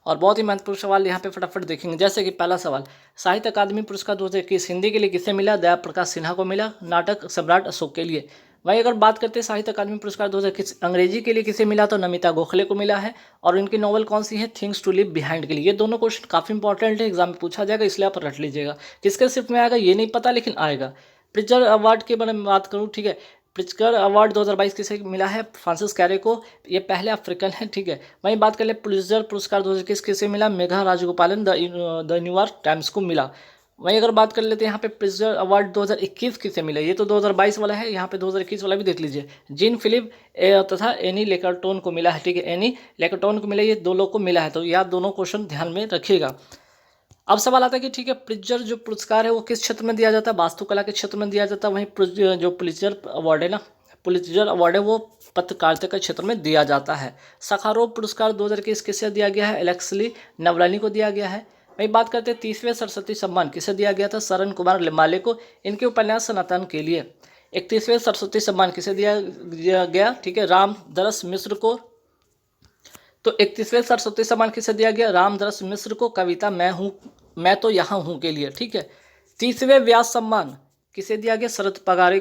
और बहुत ही महत्वपूर्ण सवाल यहाँ पे फटाफट देखेंगे। जैसे कि पहला सवाल, साहित्य अकादमी पुरस्कार 2021 हिंदी के लिए किसे मिला? दया प्रकाश सिन्हा को मिला। नाटक सम्राट अशोक के लिए। वहीं अगर बात करते हैं साहित्य अकादमी पुरस्कार 2021 अंग्रेजी के लिए किसे मिला, तो नमिता गोखले को मिला है। और इनकी नॉवल कौन सी है? थिंग्स टू लिव बिहाइंड के लिए। ये दोनों क्वेश्चन काफ़ी इंपॉर्टेंट है, एग्जाम में पूछा जाएगा, इसलिए आप रट लीजिएगा। किसके शिफ्ट में आएगा ये नहीं पता, लेकिन आएगा। प्रिजर अवार्ड के बारे में बात करूँ, ठीक है, प्रिट्जकर अवार्ड 2022 किसे मिला है? फ्रांसिस कैरे को। ये पहले अफ्रीकन है, ठीक है। वहीं बात कर ले पुलित्जर पुरस्कार 2021 किसे मिला? Megha Rajagopalan the New York times को मिला। वहीं अगर बात कर लेते हैं यहाँ पे प्रिट्जकर अवार्ड 2021 किसे मिला? ये तो 2022 वाला है, यहाँ पे 2021 वाला भी देख लीजिए। जीन फिलिप तथा एनी लेकरटोन को मिला है, ठीक है, एनी लेकरटोन को मिला, ये दो लोग को मिला है, तो यह दोनों क्वेश्चन ध्यान में रखिएगा। अब सवाल आता है कि ठीक है, प्रिट्जर जो पुरस्कार है वो किस क्षेत्र में दिया जाता है? वास्तुकला के क्षेत्र में दिया जाता है। वहीं जो पुलित्जर अवार्ड है ना, पुलित्जर अवार्ड है वो पत्रकारिता के क्षेत्र में दिया जाता है। सखारोव पुरस्कार 2021 किसे दिया गया है? एलेक्सी नवलानी को दिया गया है। वही बात करते हैं 30वें सरस्वती सम्मान किसे दिया गया था? शरण कुमार लिम्बाले को, इनके उपन्यास सनातन के लिए। 31वें सरस्वती सम्मान किसे दिया गया? ठीक है, रामदरस मिश्र को। तो 31वें सरस्वती सम्मान किसे दिया गया? रामदरस मिश्र को, कविता मैं तो यहाँ हूँ के लिए, ठीक है। 30वें व्यास सम्मान किसे दिया गया? शरद पगारे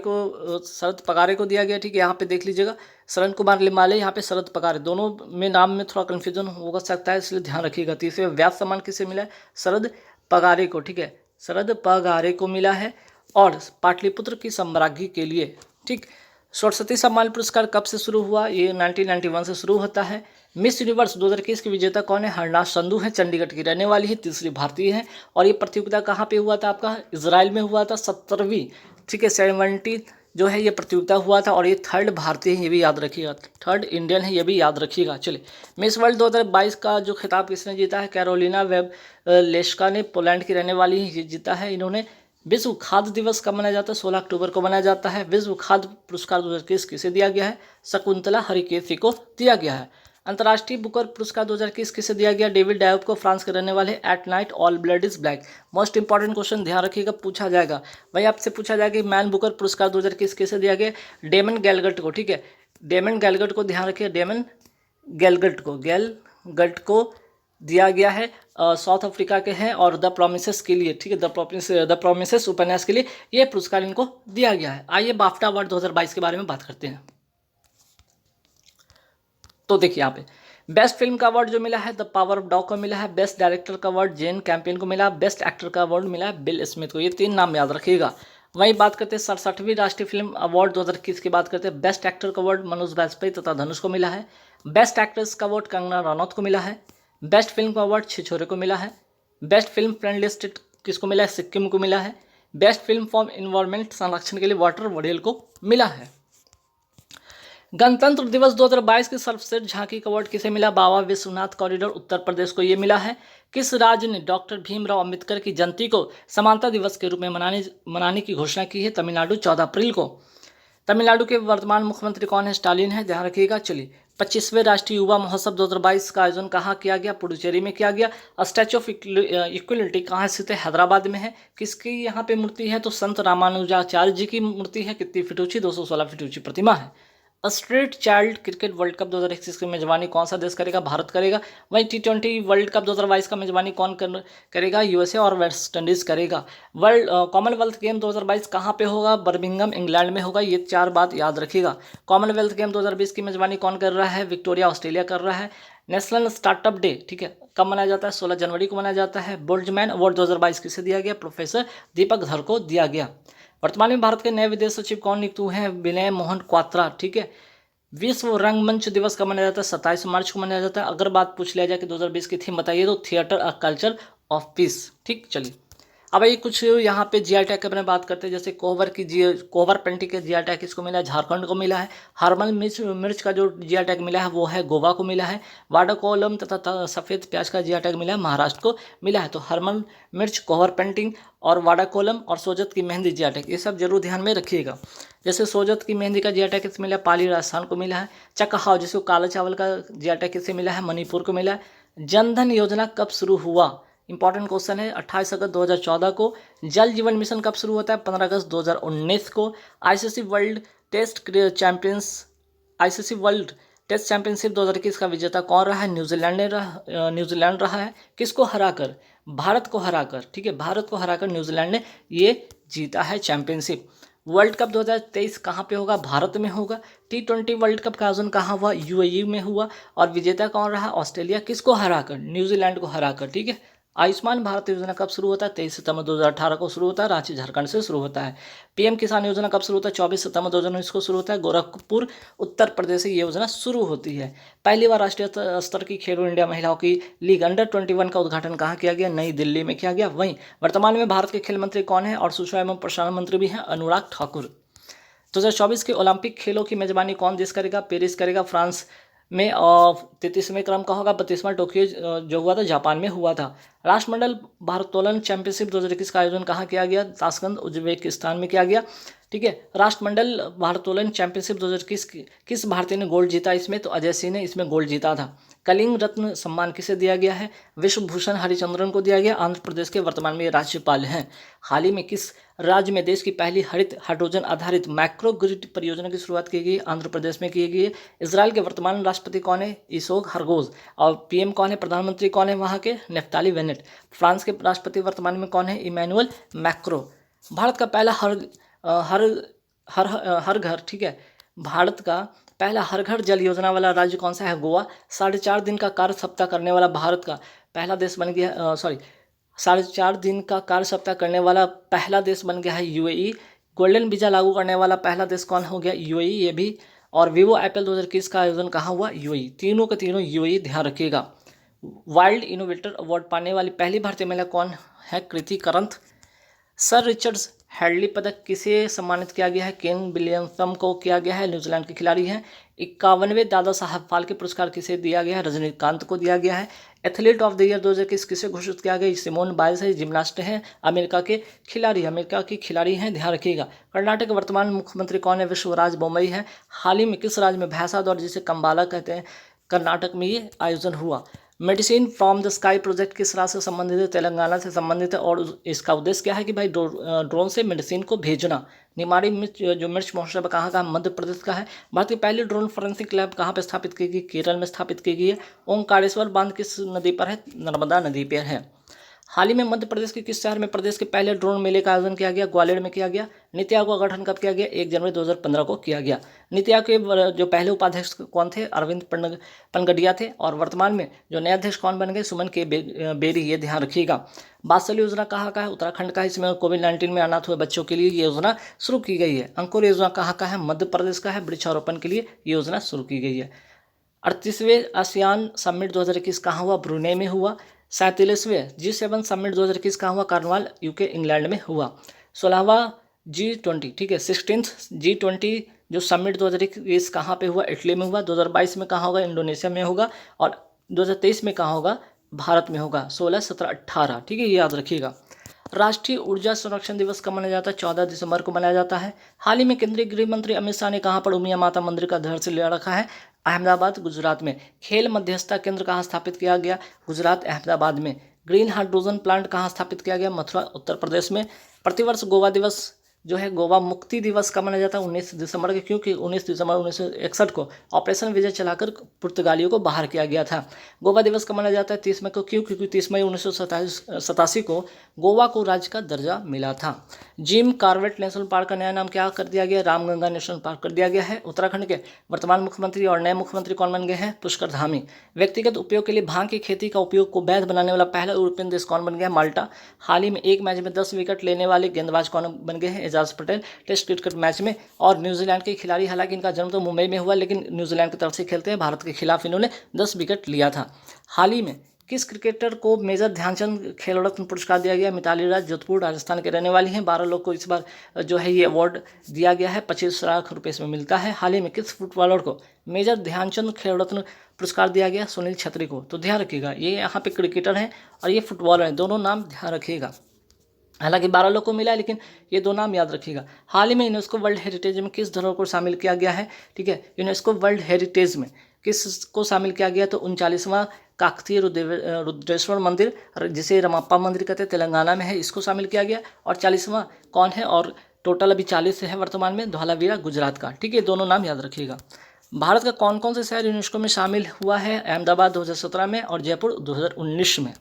को दिया गया, ठीक है। यहाँ पे देख लीजिएगा, शरण कुमार लिम्बाले, यहाँ पे शरद पगारे, दोनों में नाम में थोड़ा कन्फ्यूजन हो सकता है, इसलिए ध्यान रखिएगा। 30वें व्यास सम्मान किसे मिला है? शरद पगारे को, ठीक है, शरद पगारे को मिला है। और पाटलिपुत्र की सम्राज्ञी के लिए, ठीक। सरस्वती सम्मान पुरस्कार कब से शुरू हुआ? ये 1991 से शुरू होता है। मिस यूनिवर्स 2021 की विजेता कौन है? हरनाज संधू है, चंडीगढ़ की रहने वाली है, तीसरी भारतीय है। और ये प्रतियोगिता कहाँ पे हुआ था आपका? इजराइल में हुआ था, 70वीं, ठीक है, 70 जो है ये प्रतियोगिता हुआ था। और ये थर्ड भारतीय है, ये भी याद रखिएगा, थर्ड इंडियन है, ये भी याद रखिएगा। चलिए, मिस वर्ल्ड 2022 का जो खिताब किसने जीता है? कैरोलिना वेब लेस्का ने, पोलैंड की रहने वाली है, जीता है इन्होंने। विश्व खाद्य दिवस कब मनाया जाता है? 16 अक्टूबर को मनाया जाता है। विश्व खाद्य पुरस्कार 2021 किसे दिया गया है? शकुंतला हरिकेसी को दिया गया है। अंतर्राष्ट्रीय बुकर पुरस्कार 2021 किसे दिया गया? डेविड डायोब को, फ्रांस के रहने वाले। At night all blood is black. Most important question, ध्यान रखिएगा, पूछा जाएगा। वही आपसे पूछा जाएगा कि मैन बुकर पुरस्कार 2021 किसे दिया गया? डेमन गैलगट को, ठीक है, डेमन गैलगट को, ध्यान रखिए, डेमन गैलगट को दिया गया है, साउथ अफ्रीका के हैं। और द प्रोमिसेस के लिए, ठीक है, द प्रोमिसेस उपन्यास के लिए ये पुरस्कार इनको दिया गया है। आइए बाफ्टा अवार्ड 2022 के बारे में बात करते हैं। तो देखिए यहाँ पे बेस्ट फिल्म का अवार्ड जो मिला है द पावर ऑफ डॉग को मिला है। बेस्ट डायरेक्टर का अवार्ड जेन कैंपियन को मिला। बेस्ट एक्टर का अवार्ड मिला है बिल स्मिथ को। ये 3 नाम याद रखिएगा। वहीं बात करते हैं 67वीं राष्ट्रीय फिल्म अवार्ड 2021 की बात करते हैं। बेस्ट एक्टर का अवार्ड मनोज बाजपेयी तथा धनुष को मिला है। बेस्ट एक्ट्रेस का अवार्ड कंगना रनौत को मिला है। बेस्ट फिल्म का अवार्ड छिछोरे को मिला है। बेस्ट फिल्म फ्रेंडली स्टेट किसको मिला है? सिक्किम को मिला है। बेस्ट फिल्म फॉर इन्वायरमेंट संरक्षण के लिए वाटर वडेल को मिला है। गणतंत्र दिवस 2022 की सर्वश्रेष्ठ झांकी का अवार्ड किसे मिला? बाबा विश्वनाथ कॉरिडोर उत्तर प्रदेश को ये मिला है। किस राज्य ने डॉक्टर भीमराव अंबेडकर की जयंती को समानता दिवस के रूप में मनाने की घोषणा की है? तमिलनाडु, 14 अप्रैल को। तमिलनाडु के वर्तमान मुख्यमंत्री कौन है? स्टालिन है, ध्यान रखिएगा। चलिए, 25वें राष्ट्रीय युवा महोत्सव 2022 का आयोजन कहाँ किया गया? पुडुचेरी में किया गया। स्टैचू ऑफ इक्वलिटी कहाँ स्थित है? हैदराबाद में है। किसकी यहाँ पे मूर्ति है? तो संत रामानुजाचार्य जी की मूर्ति है। कितनी फीट ऊंची? 216 फीट ऊंची प्रतिमा है। Street child cricket world cup 2021 की मेजबानी कौन सा देश करेगा? भारत करेगा। वहीं T20 वर्ल्ड कप 2022 का मेजबानी कौन करेगा? यूएसए और वेस्ट इंडीज करेगा। कॉमनवेल्थ गेम 2022 कहाँ पे होगा? बर्मिंघम, इंग्लैंड में होगा। ये 4 बात याद रखिएगा। कॉमनवेल्थ गेम 2020 की मेजबानी कौन कर रहा है? विक्टोरिया, ऑस्ट्रेलिया कर रहा है। नेशनल स्टार्टअप डे, ठीक है, कब मनाया जाता है? 16 जनवरी को मनाया जाता है। बोल्ट्जमैन अवार्ड 2022 किसे दिया गया? प्रोफेसर दीपक धर को दिया गया। वर्तमान में भारत के नए विदेश सचिव कौन नियुक्त हुए हैं? विनय मोहन क्वात्रा, ठीक है। विश्व रंगमंच दिवस कब मनाया जाता है? 27 मार्च को मनाया जाता है। अगर बात पूछ लिया जाए कि 2020 की थीम बताइए, तो theatre a culture of peace, ठीक। चलिए, अब ये कुछ यहाँ पे जीआई टैग के बारे में बात करते हैं। जैसे कोहबर पेंटिंग के जीआई टैग किसको मिला है? झारखंड को मिला है। हरमल मिर्च का जो जीआई टैग मिला है वो है गोवा को मिला है। वाडाकोलम तथा सफ़ेद प्याज का जीआई टैग मिला है, महाराष्ट्र को मिला है। तो हरमल मिर्च, कोहबर पेंटिंग और वाडाकोलम और सोजत की मेहंदी जीआई टैग, ये सब जरूर ध्यान में रखिएगा। जैसे सोजत की मेहंदी का जीआई टैग किससे मिला है? पाली, राजस्थान को मिला है। चकहाव जिसको काला चावल का जीआई टैग किससे मिला है? मणिपुर को मिला है। जनधन योजना कब शुरू हुआ? इंपॉर्टेंट क्वेश्चन है। 28 अगस्त 2014 को। जल जीवन मिशन कब शुरू होता है? 15 अगस्त 2019 को। आईसीसी वर्ल्ड टेस्ट चैंपियनशिप 2021 का विजेता कौन रहा है? न्यूजीलैंड रहा है। किसको हराकर? भारत को हराकर। ठीक है, भारत को हराकर न्यूजीलैंड ने ये जीता है चैंपियनशिप। वर्ल्ड कप 2023 कहाँ पे होगा? भारत में होगा। T20 वर्ल्ड कप का आयोजन कहाँ हुआ? UAE में हुआ। और विजेता कौन रहा? ऑस्ट्रेलिया। किसको हराकर? न्यूजीलैंड को हराकर। ठीक है। आयुष्मान भारत योजना कब शुरू होता है? 23 सितंबर 2018 को शुरू होता है, रांची झारखंड से शुरू होता है। PM किसान योजना कब शुरू होता है? 24 सितंबर 2019 को शुरू होता है, गोरखपुर उत्तर प्रदेश से ये योजना शुरू होती है। पहली बार राष्ट्रीय स्तर की खेलो इंडिया महिलाओं की लीग अंडर-21 का उद्घाटन कहाँ किया गया? नई दिल्ली में किया गया। वहीं वर्तमान में भारत के खेल मंत्री कौन है? और सूचना एवं प्रसारण मंत्री भी हैं अनुराग ठाकुर। 2024 के ओलंपिक खेलों की मेजबानी कौन देश करेगा? पेरिस करेगा, फ्रांस में। और 33वें क्रम का होगा। 32वां टोक्यो जो हुआ था जापान में हुआ था। राष्ट्रमंडल भारोत्तोलन चैंपियनशिप 2021 का आयोजन कहाँ किया गया? ताशकंद उज्बेकिस्तान में किया गया। ठीक है। राष्ट्रमंडल भारोत्तोलन चैंपियनशिप 2021 किस भारतीय ने गोल्ड जीता इसमें? तो अजय सिंह ने इसमें गोल्ड जीता था। कलिंग रत्न सम्मान किसे दिया गया है? विश्वभूषण हरिचंद्रन को दिया गया। आंध्र प्रदेश के वर्तमान में राज्यपाल हैं। हाल ही में किस राज्य में देश की पहली हरित हाइड्रोजन आधारित माइक्रो ग्रिड परियोजना की शुरुआत की गई? आंध्र प्रदेश में की गई है। इजराइल के वर्तमान राष्ट्रपति कौन है? इसोक हरगोज। और PM कौन है? प्रधानमंत्री कौन है वहाँ के? Naftali Bennett. फ्रांस के राष्ट्रपति वर्तमान में कौन है? Emmanuel Macron. भारत का पहला हर घर, ठीक है, भारत का पहला हर घर जल योजना वाला राज्य कौन सा है? गोवा। 4.5 दिन का कार्य सप्ताह करने वाला भारत का पहला देश बन गया, 4.5 दिन का कार्य सप्ताह करने वाला पहला देश बन गया है UAE। गोल्डन वीजा लागू करने वाला पहला देश कौन हो गया? UAE ये भी। और वीवो IPL 2021 का आयोजन कहाँ हुआ? UAE। तीनों के तीनों UAE, ध्यान रखिएगा। वाइल्ड इनोवेटर अवार्ड पाने वाली पहली भारतीय महिला कौन है? कृति करंथ। सर रिचर्ड्स हैडली पदक किसे सम्मानित किया गया है? केन विलियमसन को किया गया है, न्यूजीलैंड के खिलाड़ी हैं। 51वें दादा साहब फाल्के पुरस्कार किसे दिया गया है? रजनीकांत को दिया गया है। एथलीट ऑफ द ईयर 2021 किसे घोषित किया गया? सिमोन बाइल्स है, जिम्नास्ट हैं, अमेरिका की खिलाड़ी हैं, ध्यान रखिएगा। कर्नाटक के वर्तमान मुख्यमंत्री कौन है? विश्वराज बोम्मई है। हाल ही में किस राज्य में भैंसा दौड़, जिसे कंबाला कहते हैं, कर्नाटक में ये आयोजन हुआ। Medicine from the sky project किस राज्य से संबंधित है? तेलंगाना से संबंधित है। और इसका उद्देश्य क्या है कि भाई ड्रोन से मेडिसिन को भेजना। निमाड़ी मिर्च जो मिर्च महोत्सव कहाँ का? मध्य प्रदेश का है। भारत की पहली ड्रोन फॉरेंसिक लैब कहाँ पर स्थापित की गई? केरल में स्थापित की गई है। ओंकारेश्वर बांध किस नदी पर है? नर्मदा नदी पर है। हाल ही में मध्य प्रदेश के किस शहर में प्रदेश के पहले ड्रोन मेले का आयोजन किया गया? ग्वालियर में किया गया। नीति आयोग का गठन कब किया गया? 1 जनवरी 2015 को किया गया। नीति आयोग के जो पहले उपाध्यक्ष कौन थे? अरविंद पनगडिया थे। और वर्तमान में जो नए अध्यक्ष कौन बन गए? सुमन के बेरी, ये ध्यान रखिएगा। वात्सल्य योजना कहाँ का है? उत्तराखंड का है। इसमें कोविड-19 में अनाथ हुए बच्चों के लिए ये योजना शुरू की गई है। अंकुर योजना कहाँ का है? मध्य प्रदेश का है। वृक्षारोपण के लिए ये योजना शुरू की गई है। 38वें आसियान समिट 2021 कहाँ हुआ? ब्रुनेई में हुआ। 37वें G7 समिट 2021 कहाँ हुआ? कार्नवाल UK इंग्लैंड में हुआ। 16वां G20, ठीक है, 16th G20 जो समिट 2021 कहाँ पे हुआ? इटली में हुआ। 2022 में कहाँ होगा? इंडोनेशिया में होगा। और 2023 में कहाँ होगा? भारत में होगा। 16, 17, 18, ठीक है, ये याद रखिएगा। राष्ट्रीय ऊर्जा संरक्षण दिवस कब मनाया जाता है? 14 दिसंबर को मनाया जाता है। हाल ही में केंद्रीय गृह मंत्री अमित शाह ने कहाँ पर उमिया माता मंदिर का धैर्य ले रखा है? अहमदाबाद, गुजरात में। खेल मध्यस्थता केंद्र कहाँ स्थापित किया गया? गुजरात, अहमदाबाद में। ग्रीन हाइड्रोजन प्लांट कहाँ स्थापित किया गया? मथुरा, उत्तर प्रदेश में। प्रतिवर्ष गोवा दिवस जो है, गोवा मुक्ति दिवस कब मनाया जाता है? 19 दिसंबर के, क्योंकि 19 दिसंबर 1961 को ऑपरेशन विजय चलाकर पुर्तगालियों को बाहर किया गया था। गोवा दिवस कब मनाया जाता है? 30 मई को, क्यों? क्योंकि 30 मई 1987 को गोवा को राज्य का दर्जा मिला था। जिम कॉर्बेट नेशनल पार्क का नया नाम क्या कर दिया गया? रामगंगा नेशनल पार्क कर दिया गया है। उत्तराखंड के वर्तमान मुख्यमंत्री और नए मुख्यमंत्री कौन बन गए हैं? पुष्कर धामी। व्यक्तिगत उपयोग के लिए भांग की खेती का उपयोग को वैध बनाने वाला पहला यूरोपियन देश कौन बन गया? माल्टा। हाल ही में एक मैच में 10 विकेट लेने वाले गेंदबाज कौन बन गए हैं? Ajaz Patel, test cricket match में। और न्यूजीलैंड के खिलाड़ी, हालांकि इनका जन्म तो मुंबई में हुआ, लेकिन न्यूजीलैंड की तरफ से खेलते हैं। भारत के खिलाफ इन्होंने 10 विकेट लिया था। हाल ही में किस क्रिकेटर को मेजर ध्यानचंद खेल रत्न पुरस्कार दिया गया? मिताली राज, जोधपुर राजस्थान के रहने वाली हैं। 12 लोग को इस बार जो है ये अवार्ड दिया गया है। 25 लाख रुपये इसमें मिलता है। हाल ही में किस फुटबॉलर को मेजर ध्यानचंद खेल रत्न पुरस्कार दिया गया? सुनील छेत्री को। तो ध्यान रखिएगा, ये यहाँ पे क्रिकेटर हैं और ये फुटबॉलर हैं, दोनों नाम ध्यान रखिएगा। हालांकि 12 लोग को मिला है, लेकिन ये 2 नाम याद रखिएगा। हाल ही में यूनेस्को वर्ल्ड हेरिटेज में किस धरोहर को शामिल किया गया है? ठीक है, यूनेस्को वर्ल्ड हेरिटेज में किसको शामिल किया गया? तो 39वां काकतीय रुद्रेश्वर मंदिर, जिसे रमाप्पा मंदिर कहते हैं, तेलंगाना में है, इसको शामिल किया गया। और 40वां कौन है? और टोटल अभी 40 है वर्तमान में, धौलावीरा, गुजरात का। ठीक है, दोनों नाम याद रखिएगा। भारत का कौन कौन से शहर यूनेस्को में शामिल हुआ है? अहमदाबाद 2017 में और जयपुर 2019 में।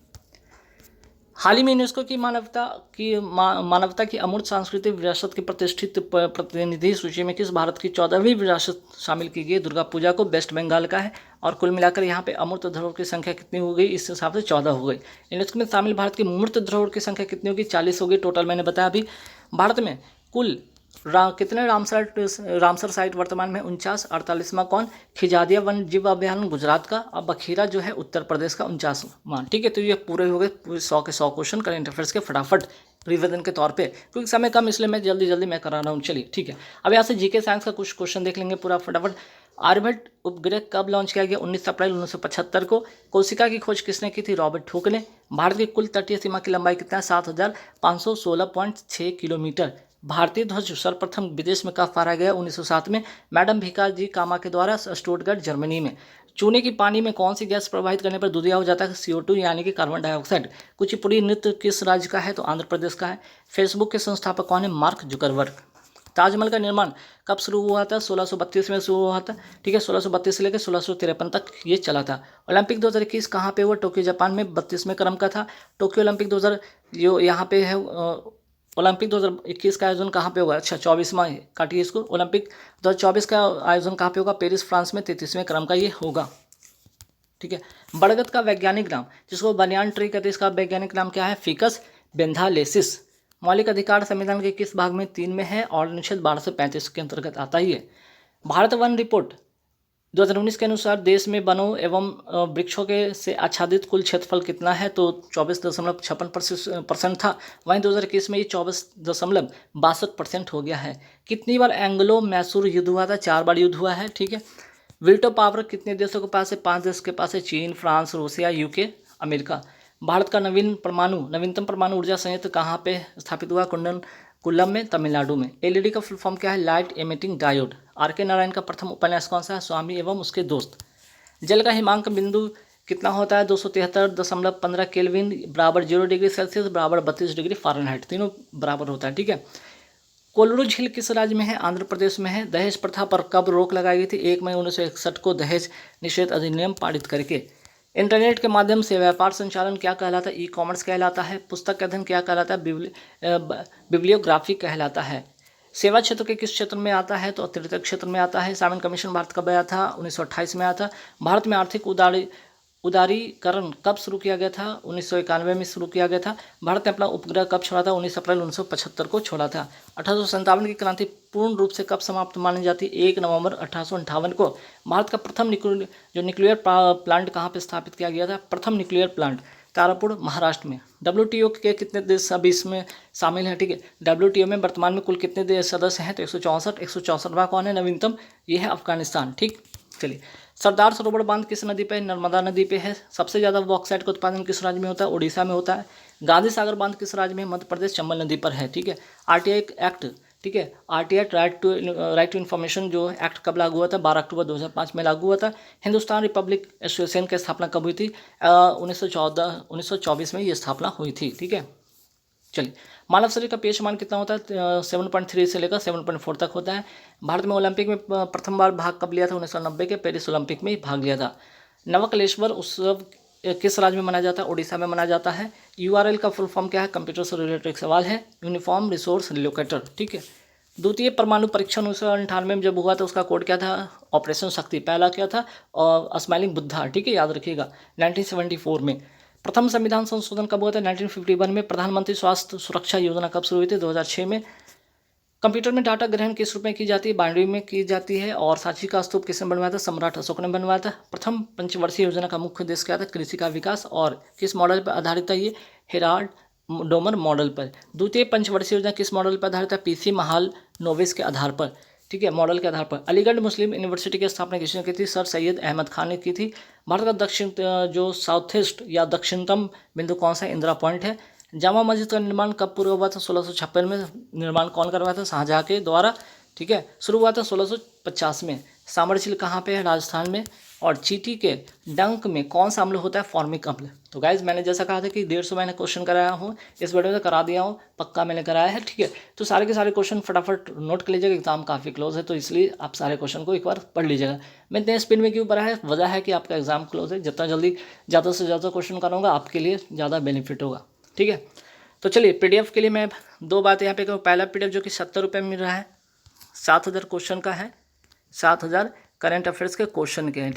हाल ही में यूनेस्को की मानवता की अमूर्त सांस्कृतिक विरासत की प्रतिष्ठित प्रतिनिधि सूची में किस भारत की 14वीं विरासत शामिल की गई? दुर्गा पूजा को वेस्ट बंगाल का है। और कुल मिलाकर यहाँ पे अमूर्त धरोहर की संख्या कितनी हो गई? इस हिसाब से 14 हो गई। यूनेस्को में शामिल भारत की मूर्त धरोहर की संख्या कितनी होगी? 40 होगी टोटल, मैंने बताया अभी। भारत में कुल कितने रामसर साइट वर्तमान में? 49। 48वां कौन? खिजादिया वन जीव अभ्यारण्य गुजरात का, और बखीरा जो है उत्तर प्रदेश का 49वां। ठीक है, तो ये पूरे हो गए पूरे 100 के 100 क्वेश्चन करेंट अफेयर्स के फटाफट रिवीजन के तौर पे, क्योंकि समय कम इसलिए मैं जल्दी मैं करा रहा हूँ। चलिए ठीक है, अब यहाँ से जीके साइंस का कुछ क्वेश्चन देख लेंगे पूरा फटाफट। आर्यभट्ट उपग्रह कब लॉन्च किया गया? 19 अप्रैल 1975 को। कोशिका की खोज किसने की थी? रॉबर्ट हुक ने। भारत की कुल तटीय सीमा की लंबाई कितना है? 7516.6 किलोमीटर। भारतीय ध्वज सर्वप्रथम विदेश में कब फहराया गया? 1907 में मैडम भिकाजी कामा के द्वारा स्टुटगर्ट जर्मनी में। चूने की पानी में कौन सी गैस प्रवाहित करने पर दूधिया हो जाता है? CO2 यानी कि कार्बन डाइऑक्साइड। कुचिपुड़ी नृत्य किस राज्य का है? तो आंध्र प्रदेश का है। फेसबुक के संस्थापक कौन है? Mark Zuckerberg. ताजमहल का निर्माण कब शुरू हुआ था? 1632 में शुरू हुआ था। ठीक है, 1632 से लेकर 1653 तक ये चला था। ओलंपिक 2021 कहाँ पे हुआ? टोक्यो जापान में 32वें क्रम का था। टोक्यो ओलंपिक 2000 जो यहाँ पे है ओलंपिक 2021 का आयोजन कहाँ पे होगा? अच्छा 24वां काटिए इसको। ओलंपिक 2024 का आयोजन कहाँ पे होगा? पेरिस फ्रांस में 33वें क्रम का ये होगा। ठीक है, बरगद का वैज्ञानिक नाम, जिसको बनियान ट्री कहते हैं, इसका वैज्ञानिक नाम क्या है? फिकस बेंथालेसिस। मौलिक अधिकार संविधान के किस भाग में? 3 में है और अनुच्छेद 12 से 35 के अंतर्गत आता ही है। भारत वन रिपोर्ट 2019 के अनुसार देश में वनों एवं वृक्षों के से आच्छादित कुल क्षेत्रफल कितना है? तो 24.56% था। वहीं 2021 में ये 24.62% हो गया है। कितनी बार एंग्लो मैसूर युद्ध हुआ था? 4 बार युद्ध हुआ है। ठीक है, वीटो पावर कितने देशों के पास है? 5 देश के पास है। चीन, France, Russia, UK, America. Bharat का नवीनतम परमाणु ऊर्जा संयंत्र कहाँ पे स्थापित हुआ? कुल्लम में, तमिलनाडु में। LED का फुल फॉर्म क्या है? Light emitting diode. RK Narayan का प्रथम उपन्यास कौन सा है? स्वामी एवं उसके दोस्त। जल का हिमांक बिंदु कितना होता है? 273.15 केल्विन बराबर 0 डिग्री सेल्सियस बराबर 32 डिग्री फ़ारेनहाइट, तीनों बराबर होता है। ठीक है, कोल्लू झील किस राज्य में है? आंध्र प्रदेश में है। दहेज प्रथा पर कब रोक लगाई गई थी? 1 मई 1961 को दहेज निषेध अधिनियम पारित करके। इंटरनेट के माध्यम से व्यापार संचालन क्या कहलाता है? E-कॉमर्स कहलाता है। पुस्तक का अध्ययन क्या कहलाता है? बिब्लियोग्राफी कहलाता है। सेवा क्षेत्र के किस क्षेत्र में आता है? तो तृतीय क्षेत्र में आता है। साइमन कमीशन भारत कब आया था? 1928 में आया था। भारत में आर्थिक उदारीकरण कब शुरू किया गया था? 1991 में शुरू किया गया था। भारत ने अपना उपग्रह कब छोड़ा था? 19 अप्रैल 1975 को छोड़ा था। 1857 की क्रांति पूर्ण रूप से कब समाप्त मानी जाती है? 1 नवंबर 1858 को। भारत का प्रथम न्यूक्लियर प्लांट कहाँ पे स्थापित किया गया था? प्रथम न्यूक्लियर प्लांट तारापुर, महाराष्ट्र में। WTO के कितने देश अभी इसमें शामिल हैं? ठीक है, WTO में वर्तमान में कुल कितने देश सदस्य हैं? तो 164। 164वां कौन है नवीनतम? ये है अफगानिस्तान। ठीक, चलिए, सरदार सरोवर बांध किस नदी पे? नर्मदा नदी पे है। सबसे ज़्यादा बॉक्साइट का उत्पादन किस राज्य में होता है? उड़ीसा में होता है। गांधी सागर बांध किस राज्य में? मध्य प्रदेश, चंबल नदी पर है। ठीक है, RTI एक्ट, ठीक है, RTI राइट टू इन्फॉर्मेशन जो एक्ट कब लागू हुआ था? 12 अक्टूबर 2005 में लागू हुआ था। हिंदुस्तान रिपब्लिक एसोसिएशन की स्थापना कब हुई थी? 1924 में ये स्थापना हुई थी। ठीक है, चलिए, मानव शरीर का pH मान कितना होता है? 7.3 से लेकर 7.4 तक होता है। भारत में ओलंपिक में प्रथम बार भाग कब लिया था? 1990 के पेरिस ओलंपिक में भाग लिया था। नवकलेश्वर उत्सव किस राज्य में मनाया जाता है? उड़ीसा में मनाया जाता है। URL का फुल फॉर्म क्या है? कंप्यूटर से रिलेटेड सवाल है। Uniform resource relocator. ठीक है, द्वितीय परमाणु परीक्षण 1998 में जब हुआ था उसका कोड क्या था? ऑपरेशन शक्ति। पहला क्या था? और स्माइलिंग बुद्धा। ठीक है, याद रखिएगा। 1974 में। प्रथम संविधान संशोधन कब हुआ था? 1951 में। प्रधानमंत्री स्वास्थ्य सुरक्षा योजना कब शुरू हुई थी? 2006 में। कंप्यूटर में डाटा ग्रहण किस रूप में की जाती है? बाइनरी में की जाती है। और सांची का स्तूप किसने बनवाया था? सम्राट अशोक ने बनवाया था। प्रथम पंचवर्षीय योजना का मुख्य उद्देश्य क्या था? कृषि का विकास। और किस मॉडल पर आधारित है ये? हेराल्ड डोमर मॉडल पर। द्वितीय पंचवर्षीय योजना किस मॉडल पर आधारित है? PC महालनोबिस के आधार पर। ठीक है, मॉडल के आधार पर। अलीगढ़ मुस्लिम यूनिवर्सिटी की स्थापना किसने की थी? सर सैयद अहमद खान ने की थी। भारत का दक्षिण जो साउथ ईस्ट या दक्षिणतम बिंदु कौन सा? इंदिरा पॉइंट है। जामा मस्जिद का निर्माण कब पूरा हुआ था? 1656 में। निर्माण कौन करवाया था? शाहजहाँ के द्वारा। ठीक है, शुरू हुआ था 1650 में। सामर झील कहाँ पे है? राजस्थान में। और चींटी के डंक में कौन सा अम्ल होता है? फॉर्मिक अम्ल। तो गाइज मैंने जैसा कहा था कि 150 मैंने क्वेश्चन कराया हूँ, इस वीडियो में करा दिया हूँ, पक्का मैंने कराया है, ठीक है। तो सारे के सारे क्वेश्चन फटाफट नोट कर लीजिएगा, एग्जाम काफ़ी क्लोज है तो इसलिए आप सारे क्वेश्चन को एक बार पढ़ लीजिएगा। मैं इतने स्पीड में क्यों पढ़ा है? वजह है कि आपका एग्जाम क्लोज है, जितना जल्दी ज़्यादा से ज़्यादा क्वेश्चन कराऊंगा आपके लिए ज़्यादा बेनिफिट होगा, ठीक है। तो चलिए PDF के लिए मैं 2 बातें यहाँ पे कहूँ। पहला PDF जो कि 70 रुपये में मिल रहा है, 7000 क्वेश्चन का है, 7000 करंट अफेयर्स के क्वेश्चन के हैं।